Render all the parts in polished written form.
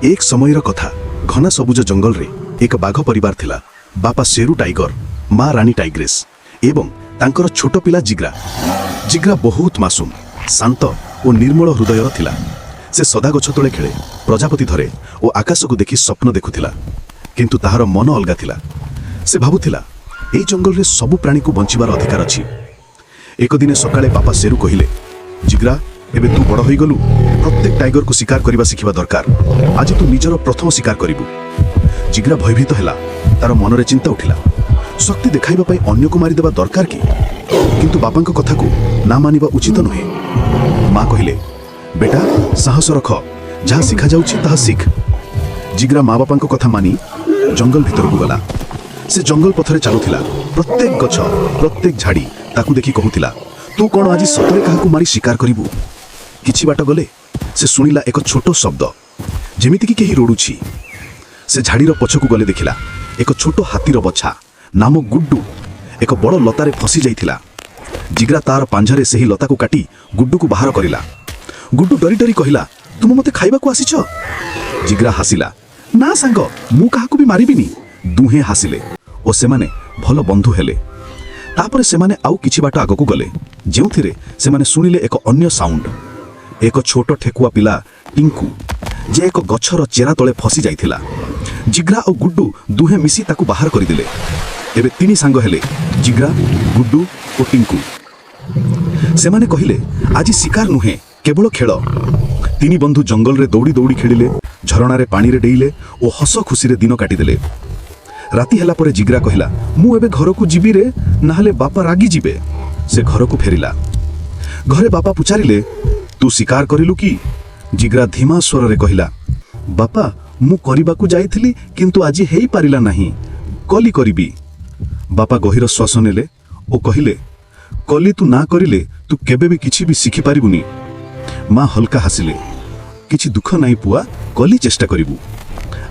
एक समयर कथा घना सबुज जंगल रे एक बाघ परिवार थिला। बापा शेरू टाइगर, माँ रानी टाइग्रेस एवं तांकर छोट पिला जिग्रा। जिग्रा बहुत मासूम, शांत और निर्मल हृदयर थिला। से सदा गछ तले खेले, प्रजापति धरे और आकाश को देखि स्वप्न देखुथिला। किंतु ताहार मन अलगा थिला। से भाबुथिला ए जंगल रे सबु प्राणी को बंचिबार अधिकार अछि। एक दिन सकाळे बापा शेरू कहिले, जिग्रा एबे तू बड़ होई गलु, प्रत्येक टाइगर को शिकार करबा सिखिबा दरकार। आज तू निजर प्रथम शिकार करिबु। जिग्रा भयभीत हैला, तार मनरे चिंता उठिला। शक्ति देखाइबा पई अन्य को मारी देबा दरकार कि? किंतु बापांक कथा को ना मानिबा उचित नहे। माँ कहिले, बेटा साहस रख, जहाँ शिखा जाउछि ताहा शिख। जिग्रा माँ बापांक कथा मानी जंगल भितर को गला। से जंगल पथरे चलुथिला। प्रत्येक गछ, प्रत्येक झाड़ी ताकू देखि कहूथिला, तू कोन आज सतरे काहाकू मारी शिकार करिबु? किछि बाट गले से सुनिला एक छोट शब्द, जेमिति कि केही रोडुछि। से झाड़ीर पछकू गले देखिला एक छोट हाथीर बछा नाम गुड्डू एक बड़ लतारे फसी जाइथिला। जिग्रा तार पांझारे सेही लता को काटी गुड्डू को बाहर करिला। गुड्डू डरी डरी कहिला, तुम मते खाइबा को आसीछ? जिग्रा हसिला, ना सांग, मु काहाकू भी मारिबिनी। दुहे हसिले और सेमाने भल बंधु हेले। तापरे सेमाने आउ किछि बाट आगकू गले, जेउथिरे सेमाने सुनिले एक अन्य साउंड। एक छोट ठेकुआ पिला टिंकू जे एक गछर चेरा तले फसी जाइथिला। जिग्रा और गुड्डू दुहे मिसी ताकू बाहर करिदिले। एबे तीनी सांग हेले, जिग्रा, गुड्डू और टिंकू। सेमाने कहिले, आज शिकार नुहे, केवल खेल। तीनी बंधु जंगल रे दौड़ी दौड़ी खेलिले, झरणा रे पानी रे डेइले और हस खुशी रे दिन काटिदेले। राति ହେଲା ପରେ जिग्रा कहिला, मु एबे घर को जीबी रे, नाहले बापा रागी जीबे। से घर को फेरिला। घरे बापा पुचारिले, तू शिकार करिलु कि? जिग्रा धीमा स्वर रे कहिला, बापा मु करिबाकू जाइथिली किंतु आज हेई पारिला नाही, कली करिबी। बापा गहिर श्वास नेले ओ कहिले, कली तू ना करिले तू केबे भी किछि भी शिखि पारिबुनी। माँ हल्का हसिले, किछि दुख नाही पुआ, कली चेष्टा करिबु।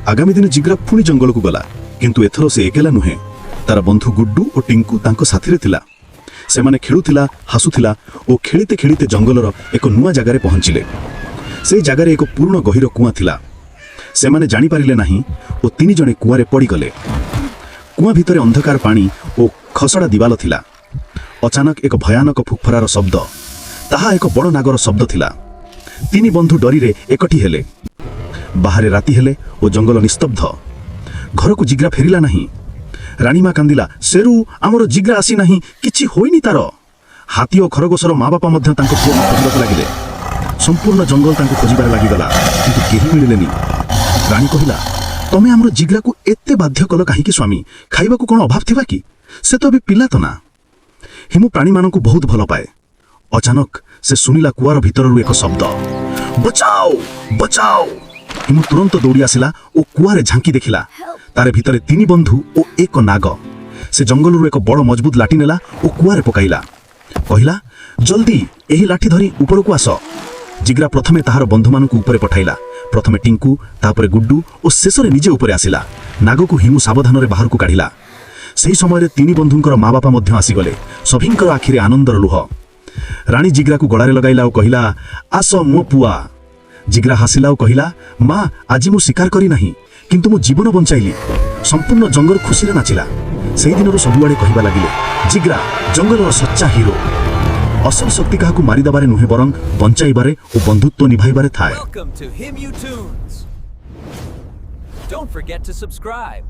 आगामी दिन जिग्रा पुणी जंगल को गला, किंतु एथरो से एकेला नुहे। तार बंधु गुड्डू और टिंकू तांको साथीरे थिला। सेमाने खेलुथिला, हसुथिला और खेलिते खेलिते जंगलर एक नुआ जगारे पहुंचिले। से जगारे एक पूर्ण गहिर कुआं थिला। सेमाने जानि पारिले नाही और तीनी जणे कुआरे पड़ी गले। कुआं भितरे अंधकार पानी और खसड़ा दिवाल थिला। अचानक एक भयानक फुकफरार शब्द, ताहा एक बड़ नागर शब्द थिला। तीनी बंधु डरीरे एकठी हेले। बाहरे राति हेले और जंगल निस्तब्ध। घर को जिग्रा फेरिला नहीं। रानीमा कांदिला, शेरू आमर जिग्रा आसी नहीं, किछि होइनी तार। हाथी और खरगोशर माँ बापा मध्य तांको पुओ खोजिबाक लागिले। संपूर्ण जंगल तांको खोजिबार लागिगला, किंतु केही मिलिलेनी। रानी कहिला, तमे आमर जिग्रा को एते बाध्य कल काहीकि स्वामी? खाइबा को कोन अभाव थिबा कि? से तो अबे पिला तो ना। हिमु प्राणी मानकु बहुत भल पाए। अचानक से सुनिला कुआर भितररु एक शब्द, बचाओ बचाओ। हिमु तुरंत दौड़ी आसिला और कुआरे झांकी देखिला। तारे भितरे तीनी बंधु और एक नाग। से जंगलरू एक बड़ मजबूत लाठी नेला और कुआरे पकाइला। कहिला, जल्दी एही लाठी धरी ऊपर को आस। जिग्रा प्रथमे ताहार बंधु मानकु ऊपर पठाइला। प्रथमे टिंकू, तापरे गुड्डू और शेषरे निजे ऊपर आसिला। नाग को हिमु सावधान रे बाहर को काढिला। सेही समय तीनी बंधुंकर माँ बापा मध्य आसीगले। सभिंकर आखिरे आनंदर लुह। रानी जिग्रा को गड़ारे लगाइला और कहिला, आस मो पुआ। जिग्रा हसिला और कहिला, माँ आज मु शिकार करी नहीं, किंतु मु जीवन बंचाइली। संपूर्ण जंगल खुशी रे नाचिला। सेही दिनरु सबुआडे कहिबा लागिले, जिग्रा जंगलर सच्चा हिरो। असल शक्ति काहाकू मारी दबारे नुहे, बरं बंचाइबारे और बंधुत्व निभाइबारे थाए। Welcome to Himyu Tunes. Don't forget to subscribe.